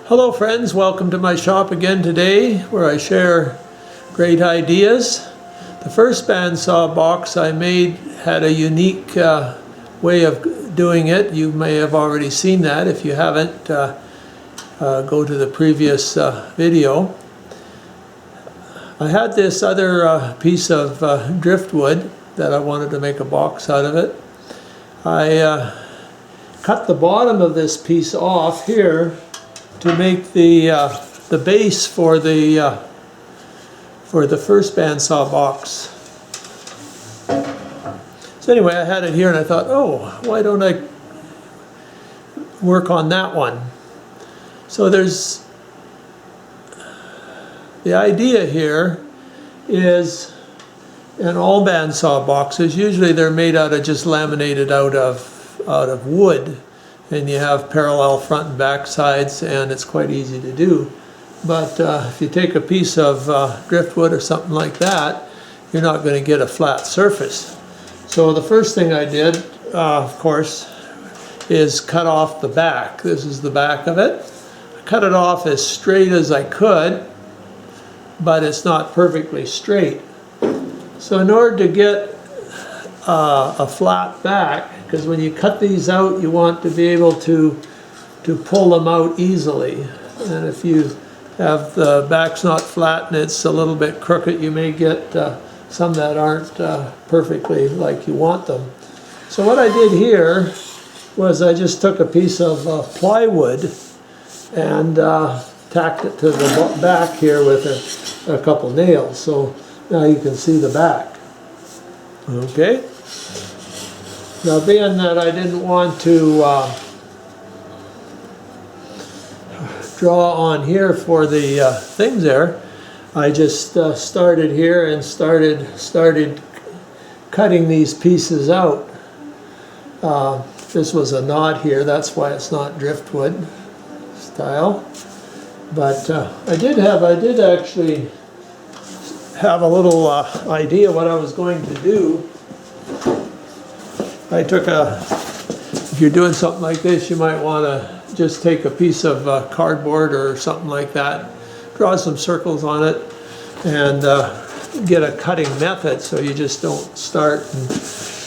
Hello friends, welcome to my shop again today where I share great ideas. The first bandsaw box I made had a unique way of doing it. You may have already seen that. If you haven't, go to the previous video. I had this other piece of driftwood that I wanted to make a box out of it. I cut the bottom of this piece off here to make the base for the first bandsaw box. So anyway, I had it here and I thought, oh, why don't I work on that one? So there's the idea here is in all bandsaw boxes, usually they're made out of just laminated out of wood. And you have parallel front and back sides, and it's quite easy to do. But if you take a piece of driftwood or something like that, you're not going to get a flat surface. So the first thing I did, of course, is cut off the back. This is the back of it. I cut it off as straight as I could, but it's not perfectly straight. So in order to get a flat back, because when you cut these out, you want to be able to pull them out easily. And if you have the back's not flat and it's a little bit crooked, you may get some that aren't perfectly like you want them. So what I did here was I just took a piece of plywood and tacked it to the back here with a couple nails. So now you can see the back. Okay. Now, being that I didn't want to draw on here for the things there, I just started here and started cutting these pieces out. This was a knot here, that's why it's not driftwood style. But I did actually have a little idea what I was going to do. I took if you're doing something like this, you might want to just take a piece of cardboard or something like that, draw some circles on it, and get a cutting method so you just don't start and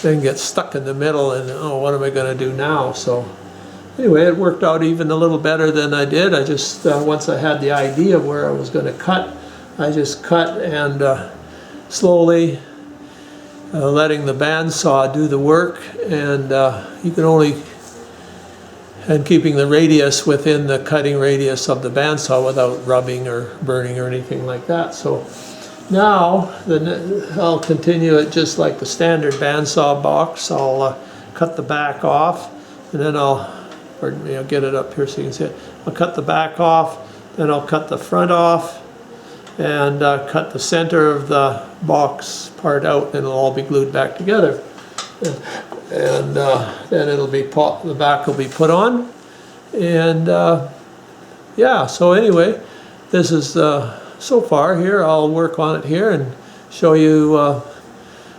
then get stuck in the middle and, oh, what am I going to do now? So anyway, it worked out even a little better than I did. I just, once I had the idea of where I was going to cut, I just cut and slowly letting the bandsaw do the work, and you can only, and keeping the radius within the cutting radius of the bandsaw without rubbing or burning or anything like that. So now I'll continue it just like the standard bandsaw box. I'll cut the back off, and then I'll get it up here so you can see it. I'll cut the back off, then I'll cut the front off, and cut the center of the box part out, and it'll all be glued back together. And then it'll be the back will be put on. And yeah, so anyway, this is so far here. I'll work on it here and show you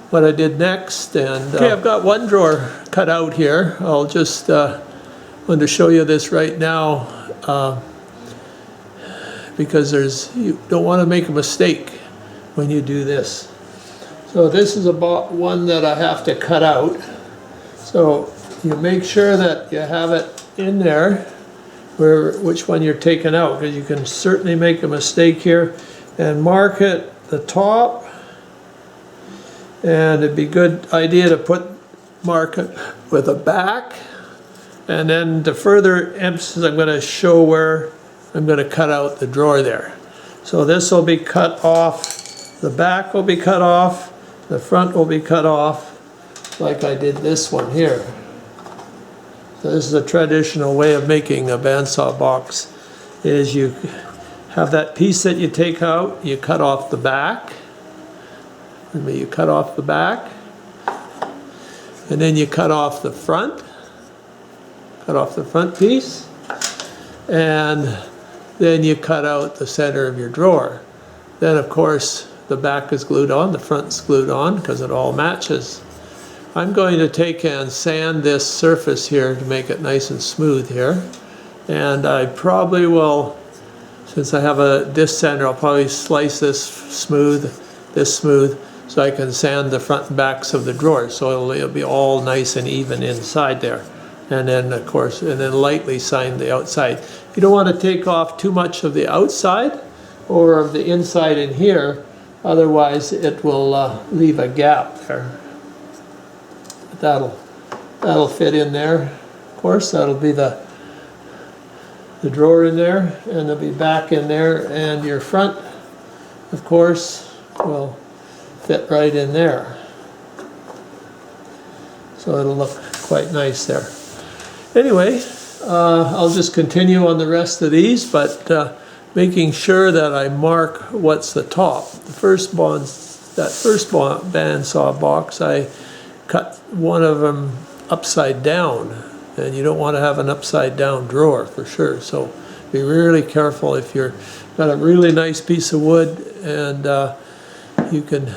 what I did next. And okay, I've got one drawer cut out here. I'll just want to show you this right now. Because you don't want to make a mistake when you do this. So this is about one that I have to cut out. So you make sure that you have it in there, which one you're taking out, because you can certainly make a mistake here. And mark it the top. And it'd be a good idea to mark it with a back. And then to further emphasis, I'm going to show where I'm going to cut out the drawer there. So this will be cut off, the back will be cut off, the front will be cut off, like I did this one here. So this is a traditional way of making a bandsaw box, is you have that piece that you take out, you cut off the back, you cut off the back, and then you cut off the front piece, and then you cut out the center of your drawer. Then of course the back is glued on, the front's glued on because it all matches. I'm going to take and sand this surface here to make it nice and smooth here. And I probably will, since I have this sander, I'll probably slice this smooth, so I can sand the front and backs of the drawers, so it'll be all nice and even inside there. And then, of course, and then lightly sand the outside. You don't want to take off too much of the outside or of the inside in here, otherwise it will leave a gap there. That'll fit in there. Of course, that'll be the drawer in there, and it'll be back in there, and your front, of course, will fit right in there. So it'll look quite nice there. Anyway, I'll just continue on the rest of these, but making sure that I mark what's the top. The first bandsaw box, I cut one of them upside down, and you don't want to have an upside down drawer for sure. So be really careful if you're got a really nice piece of wood, and you can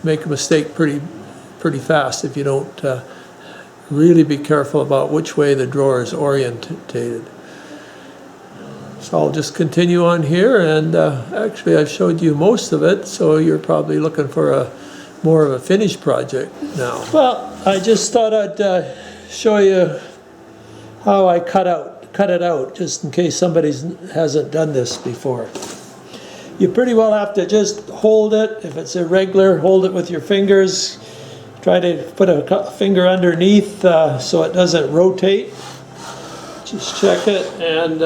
make a mistake pretty fast if you don't really be careful about which way the drawer is orientated. So I'll just continue on here, and actually I've showed you most of it, so you're probably looking for more of a finished project now. Well, I just thought I'd show you how I cut it out, just in case somebody hasn't done this before. You pretty well have to just hold it. If it's irregular, hold it with your fingers. Try to put a finger underneath so it doesn't rotate. Just check it, and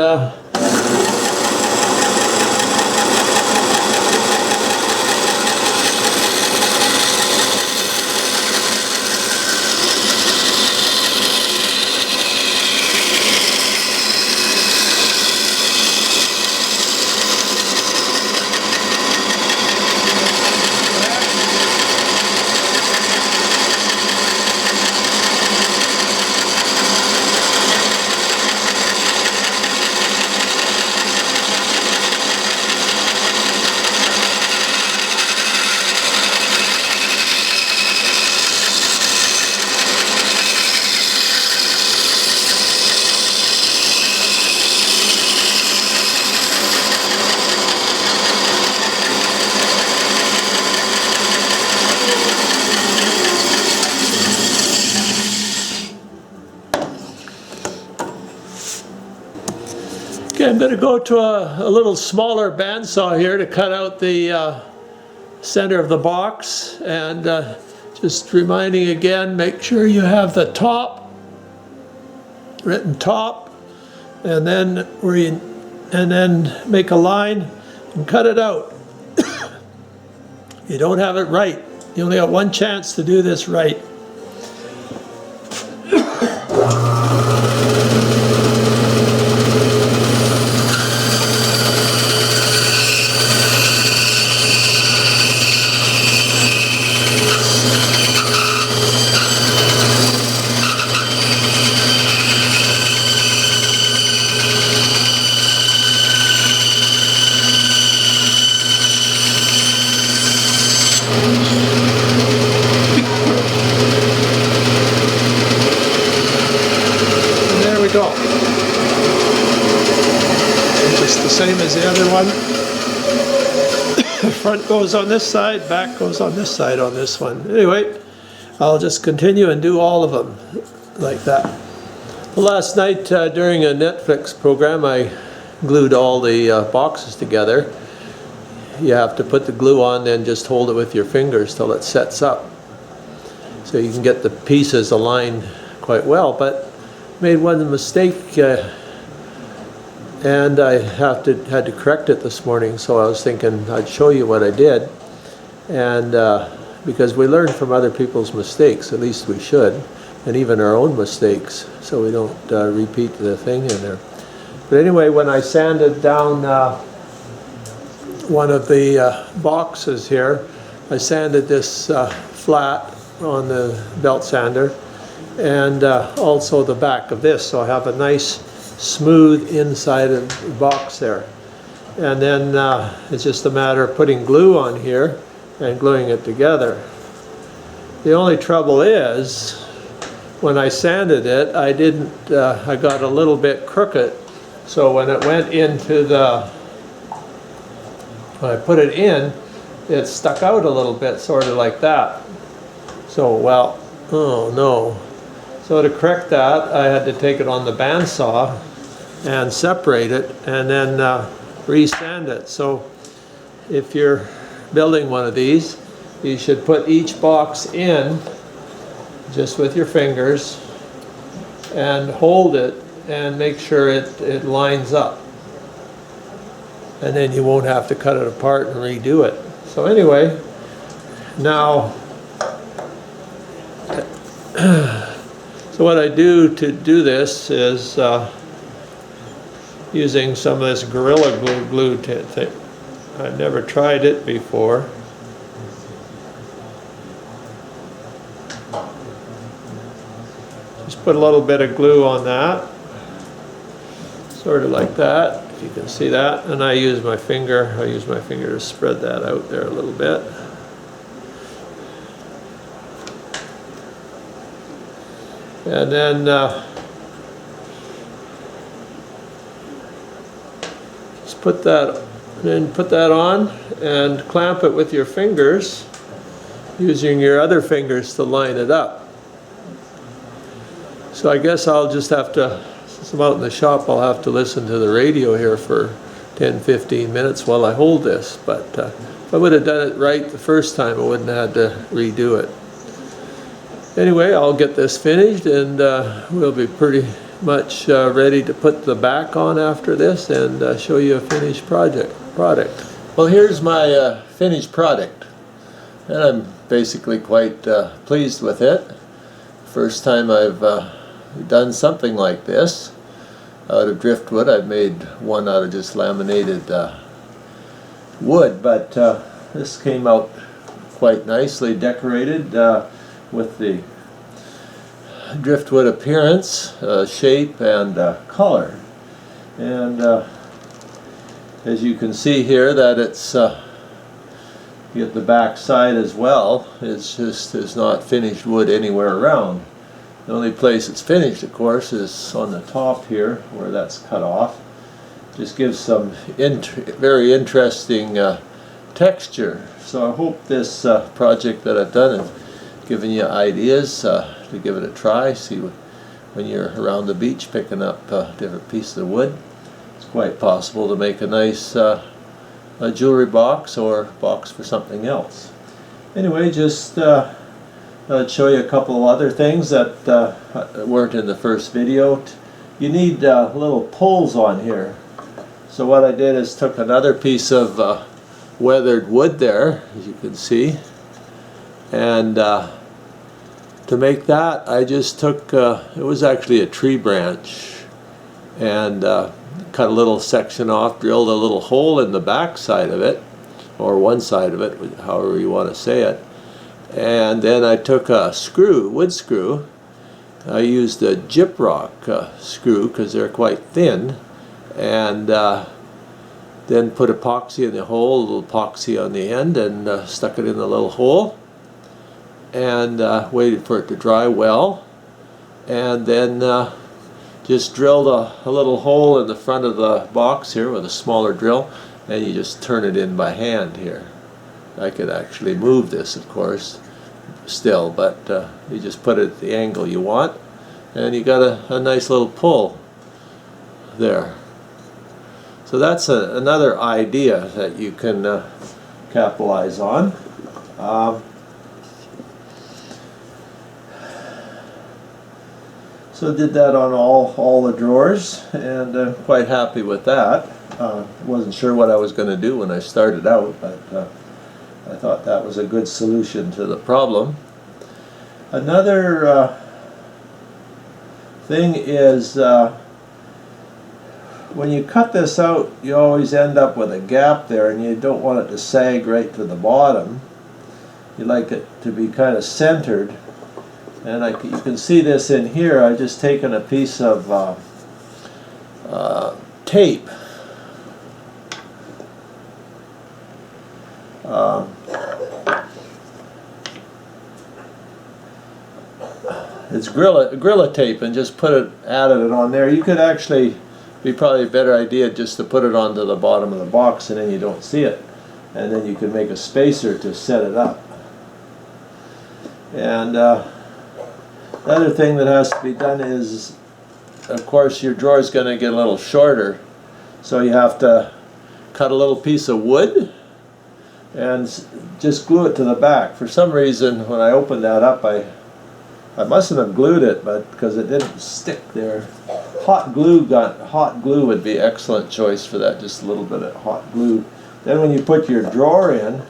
okay, I'm going to go to a little smaller bandsaw here to cut out the center of the box, and just reminding again, make sure you have the top, written top, and then make a line and cut it out. You don't have it right. You only got one chance to do this right. Go. Just the same as the other one. Front goes on this side, back goes on this side on this one. Anyway, I'll just continue and do all of them like that. Well, last night during a Netflix program, I glued all the boxes together. You have to put the glue on, then just hold it with your fingers till it sets up. So you can get the pieces aligned quite well, but made one mistake, and I had to correct it this morning, so I was thinking I'd show you what I did, and because we learn from other people's mistakes, at least we should, and even our own mistakes, so we don't repeat the thing in there. But anyway, when I sanded down one of the boxes here, I sanded this flat on the belt sander, and also the back of this, so I have a nice smooth inside of the box there. And then it's just a matter of putting glue on here and gluing it together. The only trouble is, when I sanded it, I got a little bit crooked So when it went into when I put it in, it stuck out a little bit, sort of like that. So, well, oh no. So to correct that, I had to take it on the bandsaw and separate it and then resand it. So if you're building one of these, you should put each box in just with your fingers and hold it and make sure it lines up. And then you won't have to cut it apart and redo it. So anyway, now, so what I do to do this is using some of this Gorilla Glue thing. I've never tried it before. Just put a little bit of glue on that, sort of like that, if you can see that. And I use my finger to spread that out there a little bit. And then just put that on and clamp it with your fingers, using your other fingers to line it up. So I guess I'll just have to, since I'm out in the shop, I'll have to listen to the radio here for 10-15 minutes while I hold this. But if I would have done it right the first time, I wouldn't have had to redo it. Anyway, I'll get this finished and we'll be pretty much ready to put the back on after this and show you a finished product. Well, here's my finished product, and I'm basically quite pleased with it. First time I've done something like this out of driftwood. I've made one out of just laminated wood, but this came out quite nicely decorated with the driftwood appearance, shape, and color. And as you can see here, that it's you get the back side as well. It's not finished wood anywhere around. The only place it's finished, of course, is on the top here where that's cut off. Just gives some very interesting texture. So I hope this project that I've done has given you ideas to give it a try. See when you're around the beach picking up different pieces of wood. It's quite possible to make a nice a jewelry box or box for something else. Anyway, just I'll show you a couple of other things that weren't in the first video. You need little pulls on here. So what I did is took another piece of weathered wood there, as you can see, and to make that I just took, it was actually a tree branch, and cut a little section off, drilled a little hole in the back side of it, or one side of it, however you want to say it. And then I took a screw, wood screw. I used a gyprock screw because they're quite thin, and then put epoxy in the hole, a little epoxy on the end, and stuck it in the little hole, and waited for it to dry well, and then just drilled a little hole in the front of the box here with a smaller drill, and you just turn it in by hand here. I could actually move this, of course, still, but you just put it at the angle you want, and you got a nice little pull there. So that's another idea that you can capitalize on. So did that on all the drawers, and I'm quite happy with that. Wasn't sure what I was going to do when I started out, but I thought that was a good solution to the problem. Another thing is when you cut this out, you always end up with a gap there, and you don't want it to sag right to the bottom. You like it to be kind of centered. And you can see this in here. I've just taken a piece of tape. It's Gorilla tape, and just added it on there. You could actually be probably a better idea just to put it onto the bottom of the box, and then you don't see it, and then you can make a spacer to set it up. And the other thing that has to be done is, of course, your drawer is going to get a little shorter, so you have to cut a little piece of wood and just glue it to the back. For some reason, when I opened that up, I mustn't have glued it, but because it didn't stick there. Hot glue would be an excellent choice for that. Just a little bit of hot glue. Then when you put your drawer in,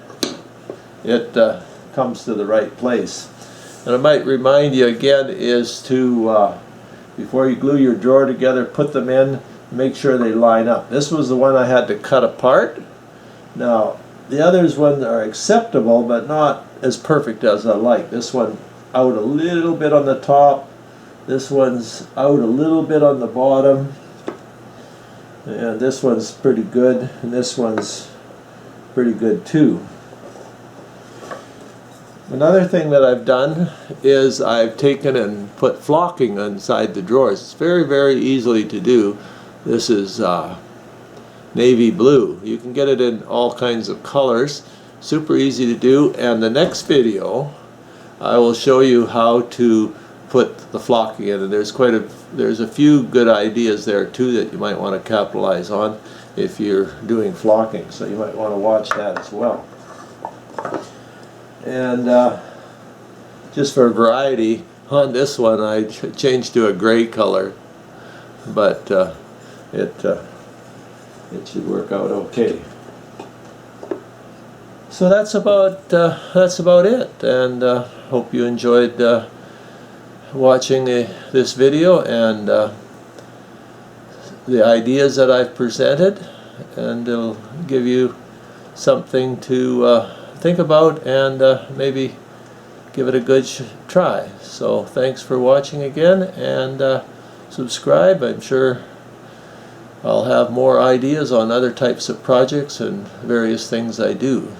it comes to the right place. And I might remind you again is to, before you glue your drawer together, put them in, make sure they line up. This was the one I had to cut apart. Now, the others ones are acceptable, but not as perfect as I like. This one out a little bit on the top. This one's out a little bit on the bottom. And this one's pretty good, and this one's pretty good too. Another thing that I've done is I've taken and put flocking inside the drawers. It's very, very easily to do. This is navy blue. You can get it in all kinds of colors. Super easy to do. And the next video, I will show you how to put the flocking in. And there's a few good ideas there too that you might want to capitalize on if you're doing flocking. So you might want to watch that as well. And just for variety, on this one I changed to a gray color, but it should work out okay. So that's about it, and hope you enjoyed watching this video and the ideas that I've presented, and it'll give you something to think about and maybe give it a good try. So thanks for watching again, and subscribe. I'm sure I'll have more ideas on other types of projects and various things I do.